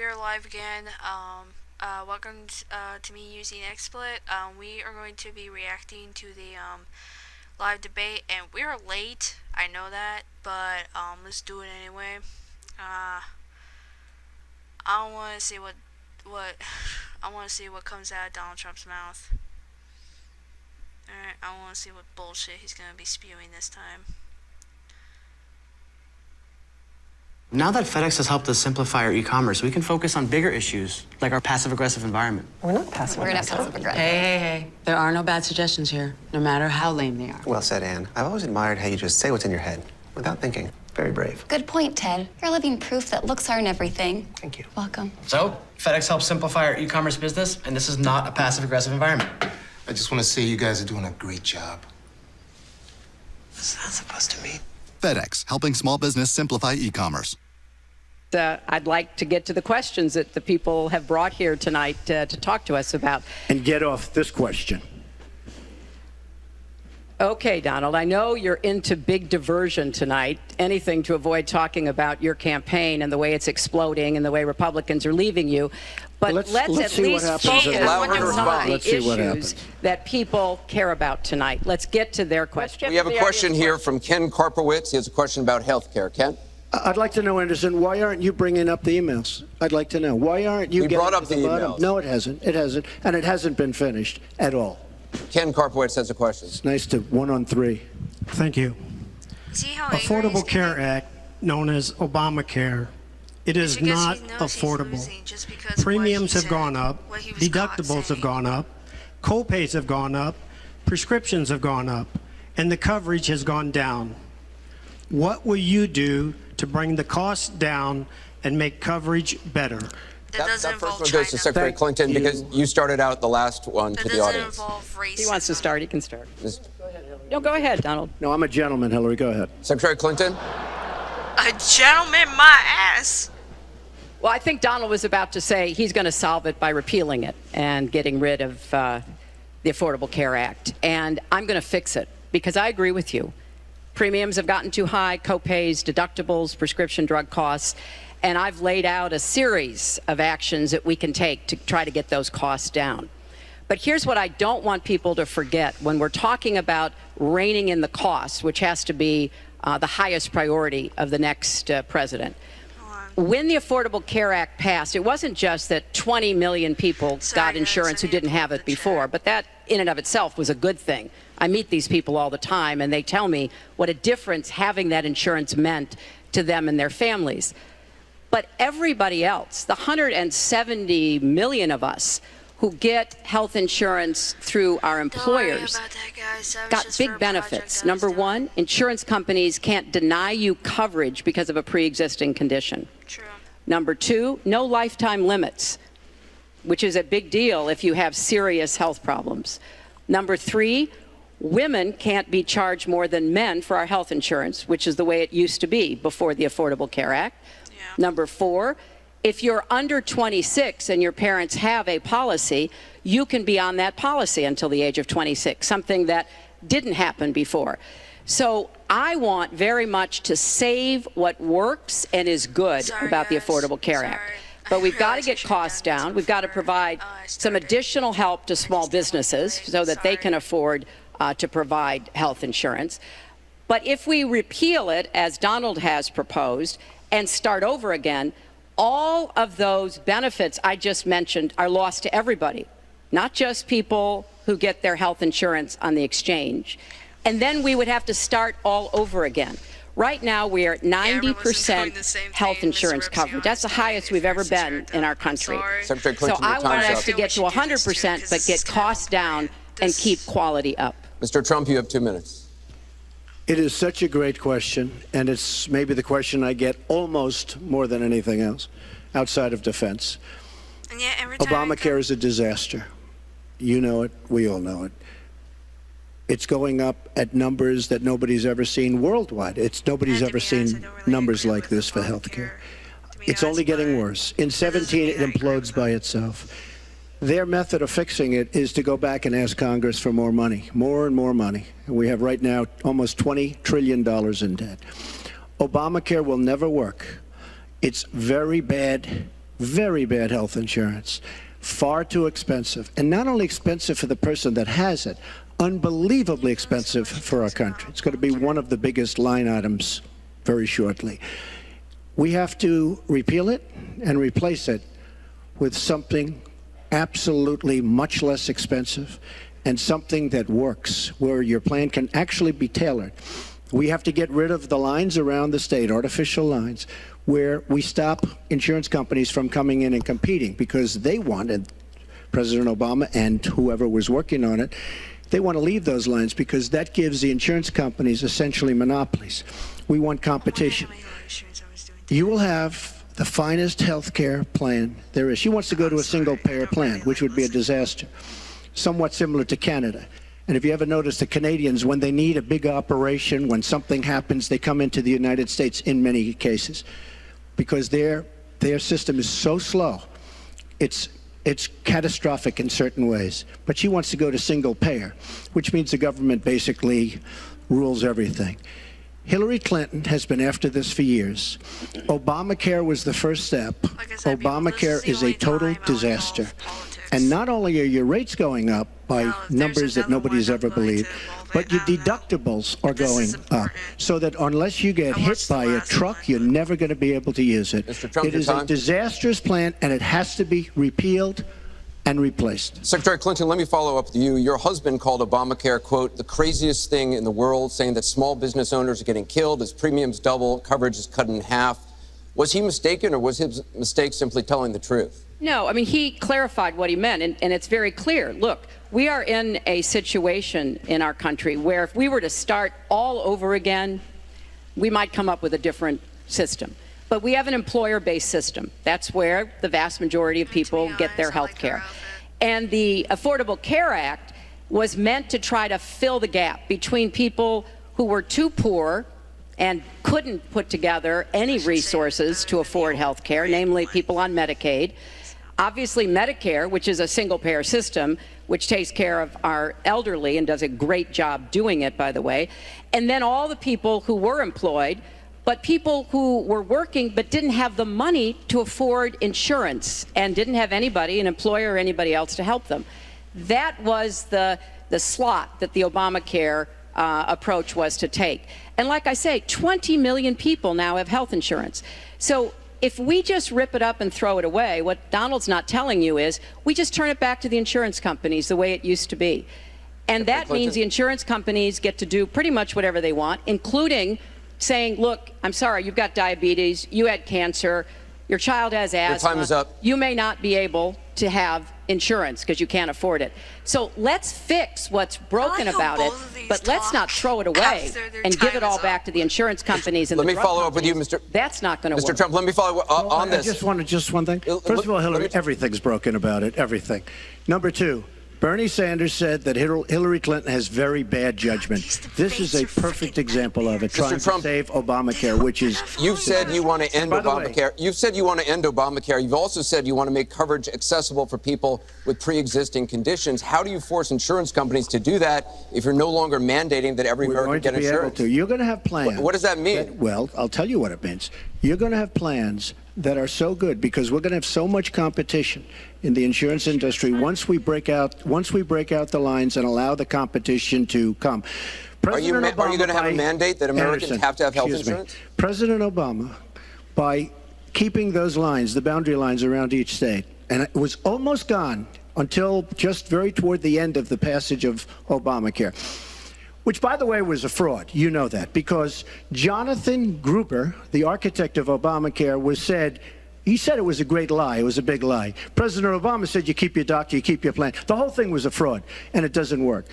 are live again. Welcome to me using XSplit. We are going to be reacting to the live debate, and we are late. I know that, but let's do it anyway. I want to see what I want to see what comes out of Donald Trump's mouth. Alright, I want to see what bullshit he's gonna be spewing this time. Now that FedEx has helped us simplify our e-commerce, we can focus on bigger issues, like our passive-aggressive environment. We're not passive-aggressive. Hey. There are no bad suggestions here, no matter how lame they are. Well said, Anne. I've always admired how you just say what's in your head without thinking. Very brave. Good point, Ted. You're living proof that looks aren't everything. Thank you. Welcome. So, FedEx helps simplify our e-commerce business, and this is not a passive-aggressive environment. I just want to say you guys are doing a great job. What's that supposed to mean? FedEx, helping small business simplify e-commerce. I'd like to get to the questions that the people have brought here tonight to talk to us about. And get off this question. Okay, Donald, I know you're into big diversion tonight, anything to avoid talking about your campaign and the way it's exploding and the way Republicans are leaving you. But let's at least focus on the issues that people care about tonight. Let's get to their questions. We have a question here from Ken Karpowitz. He has a question about health care. Ken? I'd like to know, Anderson, why aren't you bringing up the emails? I'd like to know. Why aren't you getting brought up the emails? No, it hasn't. It hasn't. And it hasn't been finished at all. Ken Karpowitz has a question. It's nice to 1 on 3. Thank you. See how Affordable Care Act, known as Obamacare, it is not affordable. Premiums have gone up, deductibles have gone up, co-pays have gone up, prescriptions have gone up, and the coverage has gone down. What will you do to bring the costs down and make coverage better? That first one goes to Secretary Clinton because you started out the last one to the audience. He wants to start. He can start. No, go ahead, Donald. No, I'm a gentleman, Hillary. Go ahead. Secretary Clinton? A gentleman, my ass. Well, I think Donald was about to say he's going to solve it by repealing it and getting rid of the Affordable Care Act. And I'm going to fix it because I agree with you. Premiums have gotten too high, co-pays, deductibles, prescription drug costs. And I've laid out a series of actions that we can take to try to get those costs down. But here's what I don't want people to forget when we're talking about reining in the costs, which has to be the highest priority of the next president. When the Affordable Care Act passed, it wasn't just that 20 million people got insurance who didn't have it before, but that in and of itself was a good thing. I meet these people all the time, and they tell me what a difference having that insurance meant to them and their families. But everybody else, the 170 million of us who get health insurance through our employers, got big benefits. Number one, insurance companies can't deny you coverage because of a pre-existing condition. True. Number two, no lifetime limits, which is a big deal if you have serious health problems. Number three, women can't be charged more than men for our health insurance, which is the way it used to be before the Affordable Care Act. Number four, if you're under 26 and your parents have a policy, you can be on that policy until the age of 26, something that didn't happen before. So I want very much to save what works and is good about the Affordable Care Act. But we've got to get costs down. We've got to provide some additional help to small businesses so that they can afford to provide health insurance. But if we repeal it, as Donald has proposed, and start over again, all of those benefits I just mentioned are lost to everybody, not just people who get their health insurance on the exchange. And then we would have to start all over again. Right now, we are at 90% health insurance coverage. That's the highest we've ever been in our country. So I want us to get to 100%, but get costs down and keep quality up. Mr. Trump, you have 2 minutes. It is such a great question, and it's maybe the question I get almost more than anything else outside of defense. And yet, every time Obamacare is a disaster. You know it. We all know it. It's going up at numbers that nobody's ever seen worldwide. Nobody's ever seen numbers like this for health care. It's only getting worse. In 17, it implodes by itself. Their method of fixing it is to go back and ask Congress for more money, more and more money. We have right now almost $20 trillion in debt. Obamacare will never work. It's very bad very bad health insurance, far too expensive, and not only expensive for the person that has it, unbelievably expensive for our country. It's going to be one of the biggest line items very shortly. We have to repeal it and replace it with something absolutely much less expensive and something that works, where your plan can actually be tailored. We have to get rid of the lines around the state, artificial lines, where we stop insurance companies from coming in and competing, because they wanted, President Obama and whoever was working on it, they want to leave those lines because that gives the insurance companies essentially monopolies. We want competition. You will have the finest health care plan there is. She wants to go to a single-payer plan, which would be a disaster, somewhat similar to Canada. And if you ever notice, the Canadians, when they need a big operation, when something happens, they come into the United States in many cases because their system is so slow. It's catastrophic in certain ways. But she wants to go to single payer, which means the government basically rules everything. Hillary Clinton has been after this for years. Obamacare was the first step. Like I said, Obamacare is a total disaster. And not only are your rates going up by numbers that nobody's ever believed, but your deductibles are going up, so that unless you get hit by a truck, you're never going to be able to use it. Mr. Trump, it is a disastrous plan, and it has to be repealed and replaced. Secretary Clinton, let me follow up with you. Your husband called Obamacare, quote, the craziest thing in the world, saying that small business owners are getting killed as premiums double, coverage is cut in half. Was he mistaken, or was his mistake simply telling the truth? No, I mean, he clarified what he meant, and it's very clear. Look, we are in a situation in our country where if we were to start all over again, we might come up with a different system. But we have an employer-based system. That's where the vast majority of people get their health care. And the Affordable Care Act was meant to try to fill the gap between people who were too poor and couldn't put together any resources to afford health care, namely people on Medicaid. Obviously, Medicare, which is a single-payer system, which takes care of our elderly and does a great job doing it, by the way. And then all the people who were employed, but people who were working but didn't have the money to afford insurance and didn't have anybody, an employer or anybody else, to help them. That was the slot that the Obamacare approach was to take. And like I say, 20 million people now have health insurance. So if we just rip it up and throw it away, what Donald's not telling you is we just turn it back to the insurance companies the way it used to be. And that means the insurance companies get to do pretty much whatever they want, including saying, look, I'm sorry, you've got diabetes, you had cancer, your child has asthma. Your time is up. You may not be able to have insurance because you can't afford it. So let's fix what's broken about it, but let's not throw it away and give it all back to the insurance companies and the drug companies. Let me follow up with you, Mr. That's not going to work. Mr. Trump, let me follow on this. Just one thing. First of all, Hillary, everything's broken about it, everything. Number two, Bernie Sanders said that Hillary Clinton has very bad judgment. This is a perfect example of it, trying to save Obamacare, which is... You've said you want to end Obamacare. You've said you want to end Obamacare. You've also said you want to make coverage accessible for people with pre-existing conditions. How do you force insurance companies to do that if you're no longer mandating that every American get insurance? You're going to have plans. What does that mean? Well, I'll tell you what it means. You're going to have plans that are so good because we're going to have so much competition in the insurance industry once we break out the lines and allow the competition to come. Are you going to have a mandate that Americans have to have health insurance? President Obama, by keeping those lines, the boundary lines around each state, and it was almost gone until just very toward the end of the passage of Obamacare, which, by the way, was a fraud. You know that, because Jonathan Gruber, the architect of Obamacare, he said it was a great lie. It was a big lie. President Obama said you keep your doctor, you keep your plan. The whole thing was a fraud, and it doesn't work.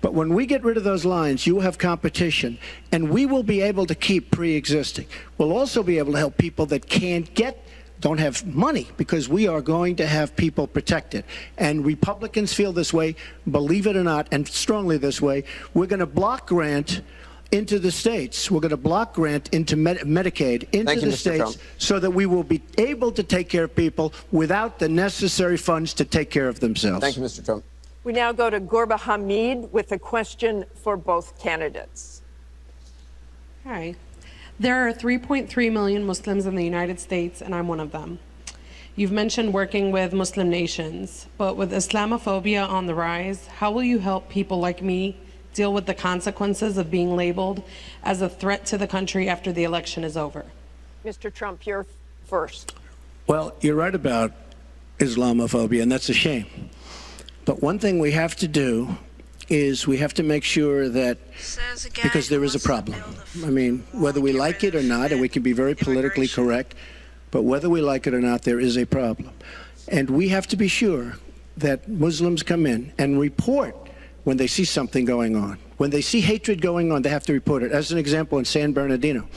But when we get rid of those lines, you will have competition, and we will be able to keep pre-existing. We'll also be able to help people that don't have money, because we are going to have people protected. And Republicans feel this way, believe it or not, and strongly this way. We're going to block grant into the states. We're going to block grant into Medicaid into the states so that we will be able to take care of people without the necessary funds to take care of themselves. Thank you, Mr. Trump. We now go to Gorba Hamid with a question for both candidates. Hi. There are 3.3 million Muslims in the United States, and I'm one of them. You've mentioned working with Muslim nations, but with Islamophobia on the rise, how will you help people like me deal with the consequences of being labeled as a threat to the country after the election is over? Mr. Trump, you're first. Well, you're right about Islamophobia, and that's a shame. But one thing we have to do is we have to make sure that, because there is a problem. I mean, whether we like it or not, and we can be very politically correct, but whether we like it or not, there is a problem. And we have to be sure that Muslims come in and report when they see something going on. When they see hatred going on, they have to report it. As an example, in San Bernardino,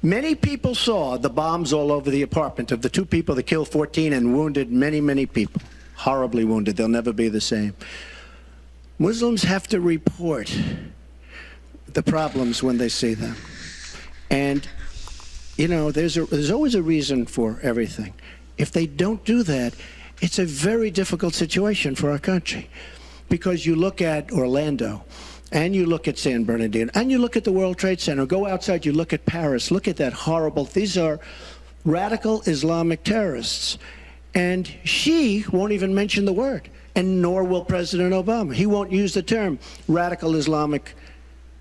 many people saw the bombs all over the apartment of the two people that killed 14 and wounded many, many people. Horribly wounded. They'll never be the same. Muslims have to report the problems when they see them. And, you know, there's always a reason for everything. If they don't do that, it's a very difficult situation for our country. Because you look at Orlando, and you look at San Bernardino, and you look at the World Trade Center, go outside, you look at Paris, look at that horrible, these are radical Islamic terrorists. And she won't even mention the word, and nor will President Obama. He won't use the term radical Islamic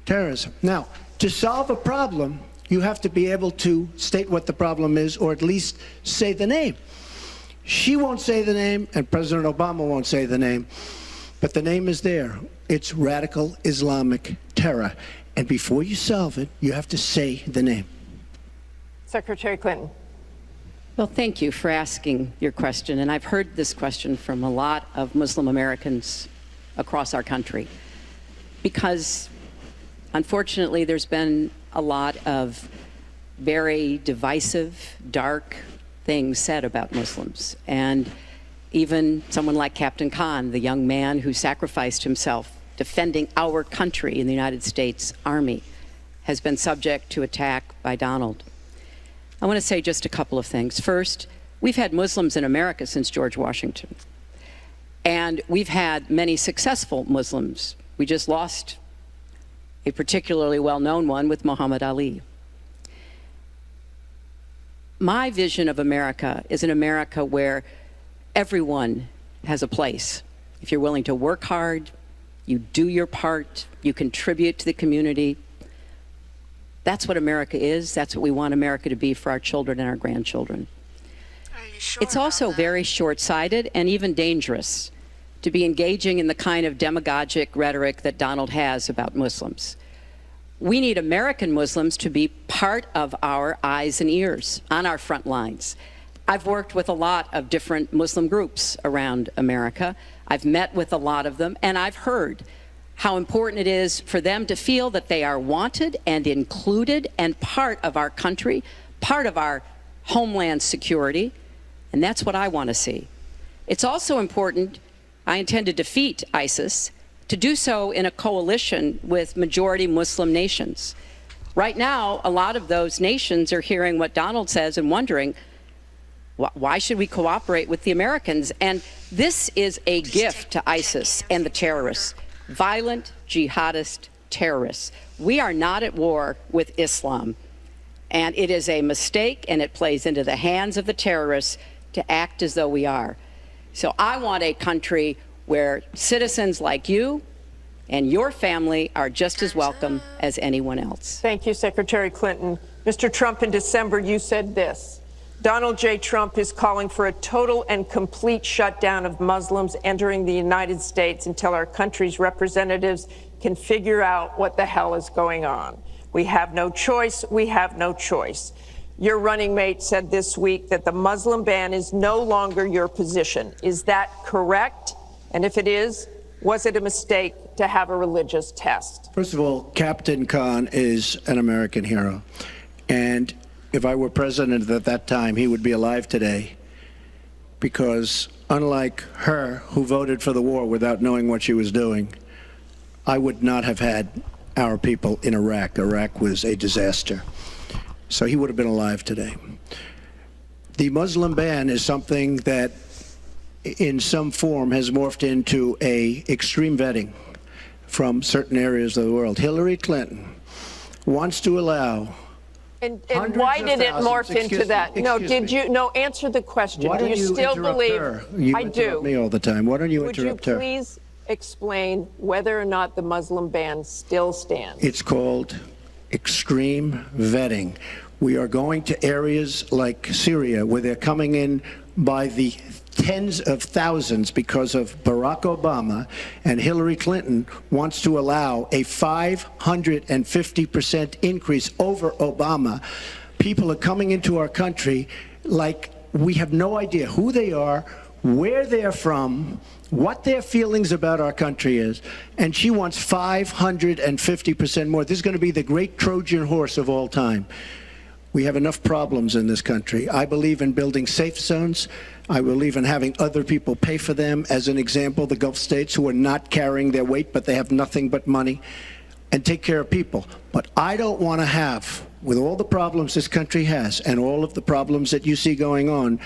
terrorism. Now, to solve a problem, you have to be able to state what the problem is, or at least say the name. She won't say the name, and President Obama won't say the name, but the name is there. It's radical Islamic terror. And before you solve it, you have to say the name. Secretary Clinton. Well, thank you for asking your question. And I've heard this question from a lot of Muslim Americans across our country. Because, unfortunately, there's been a lot of very divisive, dark things said about Muslims. And even someone like Captain Khan, the young man who sacrificed himself defending our country in the United States Army, has been subject to attack by Donald. I want to say just a couple of things. First, we've had Muslims in America since George Washington. And we've had many successful Muslims. We just lost a particularly well-known one with Muhammad Ali. My vision of America is an America where everyone has a place. If you're willing to work hard, you do your part, you contribute to the community. That's what America is. That's what we want America to be for our children and our grandchildren. It's also very short-sighted and even dangerous to be engaging in the kind of demagogic rhetoric that Donald has about Muslims. We need American Muslims to be part of our eyes and ears on our front lines. I've worked with a lot of different Muslim groups around America. I've met with a lot of them, and I've heard how important it is for them to feel that they are wanted and included and part of our country, part of our homeland security, and that's what I want to see. It's also important, I intend to defeat ISIS, to do so in a coalition with majority Muslim nations. Right now, a lot of those nations are hearing what Donald says and wondering, why should we cooperate with the Americans? And this is a gift to ISIS and the terrorists, violent jihadist terrorists. We are not at war with Islam. And it is a mistake, and it plays into the hands of the terrorists to act as though we are. So I want a country where citizens like you and your family are just as welcome as anyone else. Thank you, Secretary Clinton. Mr. Trump, in December, you said this: Donald J. Trump is calling for a total and complete shutdown of Muslims entering the United States until our country's representatives can figure out what the hell is going on. We have no choice. We have no choice. Your running mate said this week that the Muslim ban is no longer your position. Is that correct? And if it is, was it a mistake to have a religious test? First of all, Captain Khan is an American hero. And if I were president at that time, he would be alive today. Because unlike her, who voted for the war without knowing what she was doing, I would not have had our people in Iraq. Iraq was a disaster. So he would have been alive today. The Muslim ban is something that in some form has morphed into a extreme vetting from certain areas of the world. Hillary Clinton wants to allow And why did it morph into that? Answer the question. Do you still believe? You I do. interrupt me all the time. Why don't you interrupt her? Would you please explain whether or not the Muslim ban still stands? It's called extreme vetting. We are going to areas like Syria where they're coming in by the tens of thousands because of Barack Obama, and Hillary Clinton wants to allow a 550% increase over Obama. People are coming into our country like we have no idea who they are, where they're from, what their feelings about our country is, and she wants 550% more. This is going to be the great Trojan horse of all time. We have enough problems in this country. I believe in building safe zones. I believe in having other people pay for them. As an example, the Gulf states who are not carrying their weight, but they have nothing but money, and take care of people. But I don't want to have, with all the problems this country has and all of the problems that you see going on,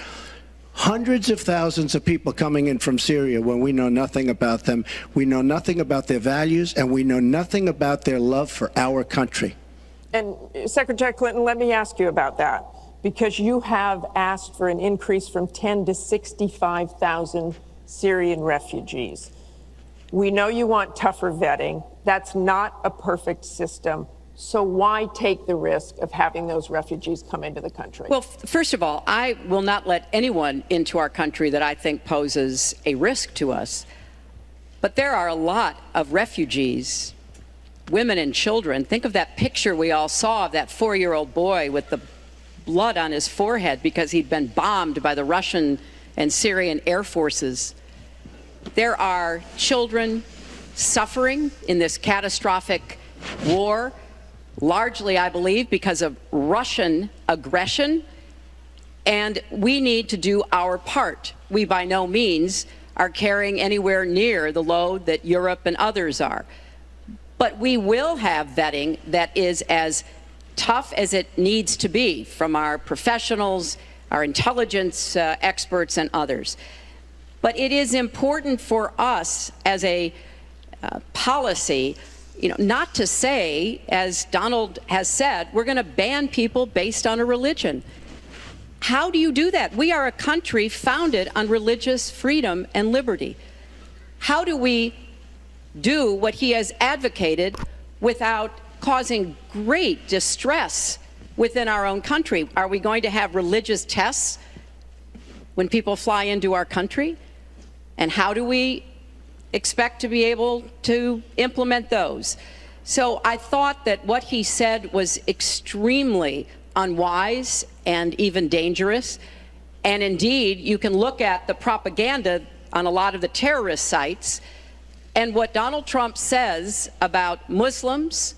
hundreds of thousands of people coming in from Syria when we know nothing about them. We know nothing about their values, and we know nothing about their love for our country. And Secretary Clinton, let me ask you about that, because you have asked for an increase from 10 to 65,000 Syrian refugees. We know you want tougher vetting. That's not a perfect system. So why take the risk of having those refugees come into the country? Well, first of all, I will not let anyone into our country that I think poses a risk to us. But there are a lot of refugees, women and children. Think of that picture we all saw of that 4-year-old boy with the blood on his forehead because he'd been bombed by the Russian and Syrian air forces. There are children suffering in this catastrophic war, largely, I believe, because of Russian aggression, and we need to do our part. We by no means are carrying anywhere near the load that Europe and others are. But we will have vetting that is as tough as it needs to be from our professionals, our intelligence experts, and others. But it is important for us as a policy, not to say, as Donald has said, we're going to ban people based on a religion. How do you do that? We are a country founded on religious freedom and liberty. How do we do what he has advocated without causing great distress within our own country? Are we going to have religious tests when people fly into our country? And how do we expect to be able to implement those? So I thought that what he said was extremely unwise and even dangerous. And indeed, you can look at the propaganda on a lot of the terrorist sites, and what Donald Trump says about Muslims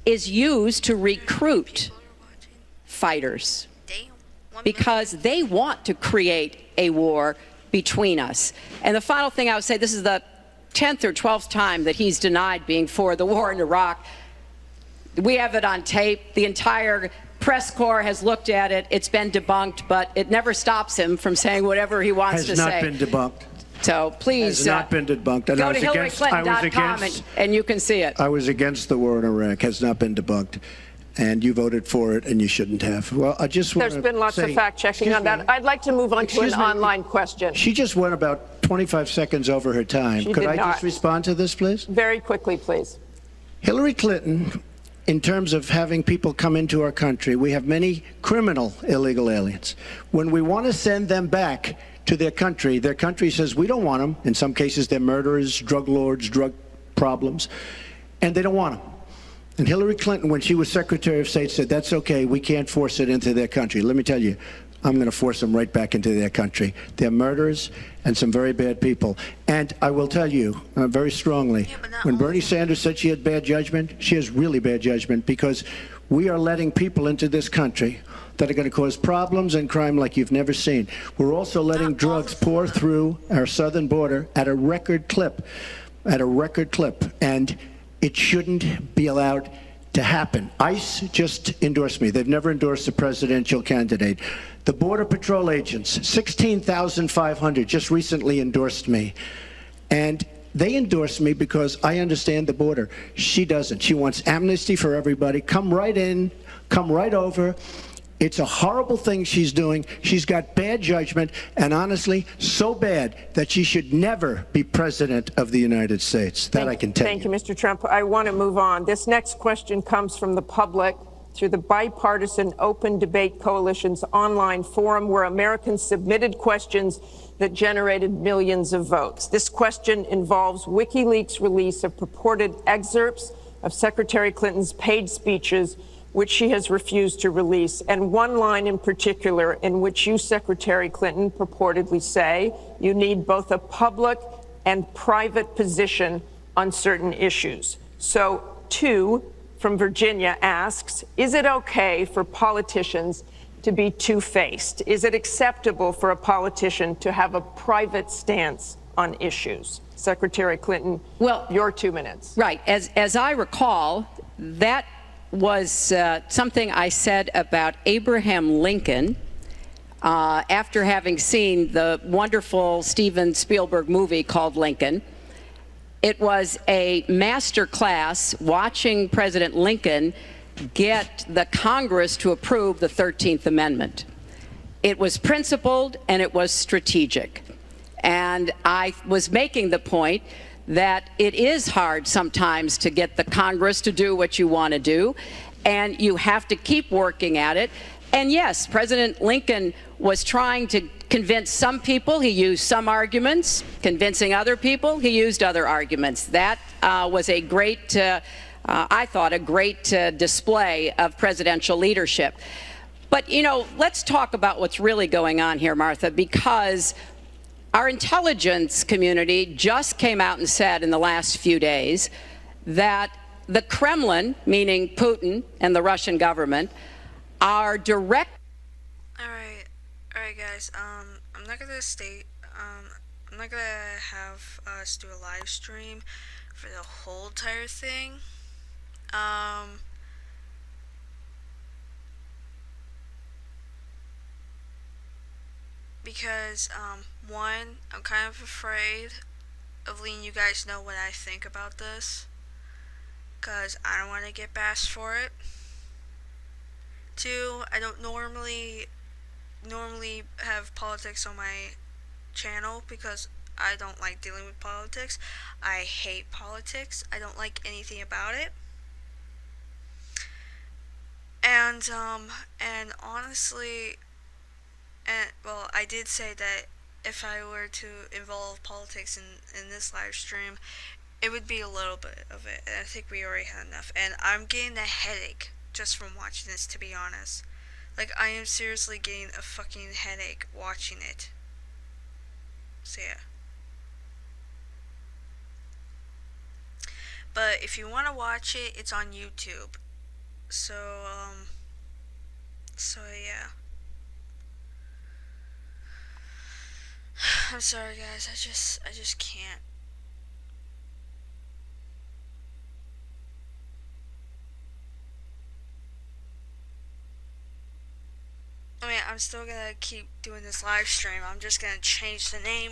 is used to recruit fighters because they want to create a war between us. And the final thing I would say, this is the 10th or 12th time that he's denied being for the war in Iraq. We have it on tape. The entire press corps has looked at it. It's been debunked, but it never stops him from saying whatever he wants to say. Has not been debunked. So please has not been debunked. And go to HillaryClinton.com and you can see it. I was against the war in Iraq. Has not been debunked. And you voted for it, and you shouldn't have. Well, I just want to There's been lots of fact-checking on that. I'd like to move on to an online question. She just went about 25 seconds over her time. Could I just respond to this, please? Very quickly, please. Hillary Clinton, in terms of having people come into our country, we have many criminal illegal aliens. When we want to send them back to their country says we don't want them. In some cases, they're murderers, drug lords, drug problems, and they don't want them. And Hillary Clinton, when she was Secretary of State, said, that's okay, we can't force it into their country. Let me tell you, I'm going to force them right back into their country. They're murderers and some very bad people. And I will tell you very strongly, when Bernie Sanders said she had bad judgment, she has really bad judgment, because we are letting people into this country that are going to cause problems and crime like you've never seen. We're also letting drugs pour through our southern border at a record clip, and it shouldn't be allowed to happen. ICE just endorsed me. They've never endorsed a presidential candidate. The Border Patrol agents, 16,500, just recently endorsed me. And they endorsed me because I understand the border. She doesn't. She wants amnesty for everybody. Come right in, come right over. It's a horrible thing she's doing. She's got bad judgment, and honestly, so bad that she should never be president of the United States. That I can tell you. Thank you, Mr. Trump. I want to move on. This next question comes from the public through the Bipartisan Open Debate Coalition's online forum, where Americans submitted questions that generated millions of votes. This question involves WikiLeaks' release of purported excerpts of Secretary Clinton's paid speeches, which she has refused to release, and one line in particular in which you, Secretary Clinton, purportedly say you need both a public and private position on certain issues. So, two from Virginia asks, is it okay for politicians to be two-faced? Is it acceptable for a politician to have a private stance on issues? Secretary Clinton, well, your 2 minutes. Right. As I recall, that was something I said about Abraham Lincoln after having seen the wonderful Steven Spielberg movie called Lincoln. It was a master class watching President Lincoln get the Congress to approve the 13th Amendment. It was principled and it was strategic. And I was making the point that it is hard sometimes to get the Congress to do what you want to do, and you have to keep working at it. And yes, President Lincoln was trying to convince some people. He used some arguments. Convincing other people, he used other arguments. That was a great, I thought, a great display of presidential leadership. But, you know, let's talk about what's really going on here, Martha, because our intelligence community just came out and said in the last few days that the Kremlin, meaning Putin and the Russian government, are direct. All right, guys. I'm not gonna I'm not gonna have us do a live stream for the whole entire thing. Because one, I'm kind of afraid of letting you guys know what I think about this, because I don't want to get bashed for it. Two, I don't normally have politics on my channel because I don't like dealing with politics. I hate politics. I don't like anything about it. And honestly, well, I did say that if I were to involve politics in this live stream, it would be a little bit of it, and I think we already had enough. And I'm getting a headache just from watching this, to be honest. Like, I am seriously getting a fucking headache watching it. So yeah. But if you want to watch it, it's on YouTube. So yeah. I'm sorry, guys. I just can't. I mean, I'm still gonna keep doing this live stream. I'm just gonna change the name.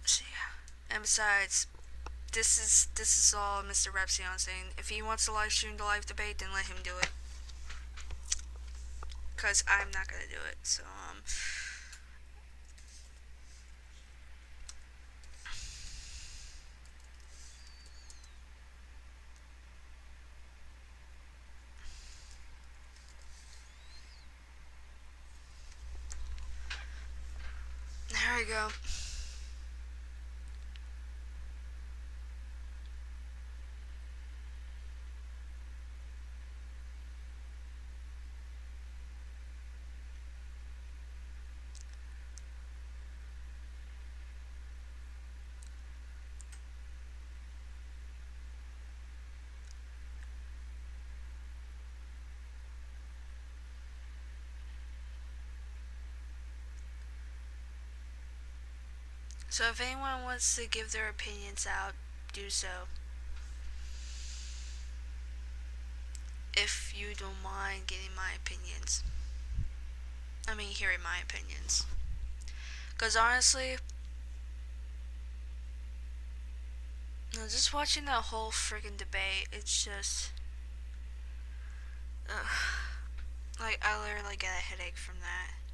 So yeah. And besides, this is all Mr. Repsion saying. If he wants to live stream the live debate, then let him do it. Cause I'm not gonna do it. So there we go. So if anyone wants to give their opinions out, do so. If you don't mind getting my opinions. I mean, hearing my opinions. Because honestly, No, just watching that whole freaking debate, it's just, ugh. Like, I literally get a headache from that.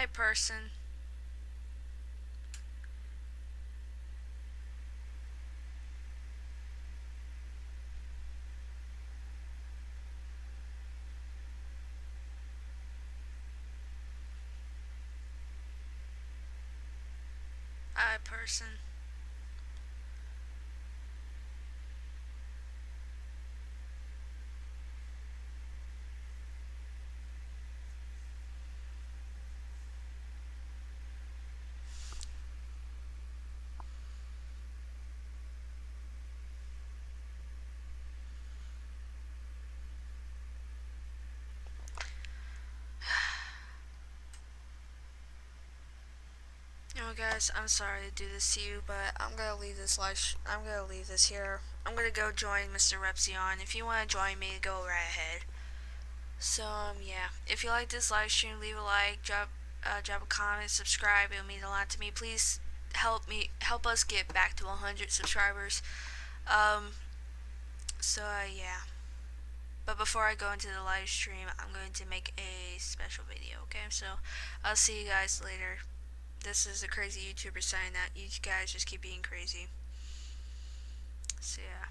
Hi, person. Hi, person. You know, guys, I'm sorry to do this to you, but I'm gonna leave this I'm gonna leave this here. I'm gonna go join Mr. Repsion. If you want to join me, go right ahead. So, yeah. If you like this live stream, leave a like, drop a comment, subscribe. It'll mean a lot to me. Please help us get back to 100 subscribers. Um, yeah. But before I go into the live stream, I'm going to make a special video, okay? So, I'll see you guys later. This is a crazy YouTuber saying that you guys just keep being crazy. So, yeah.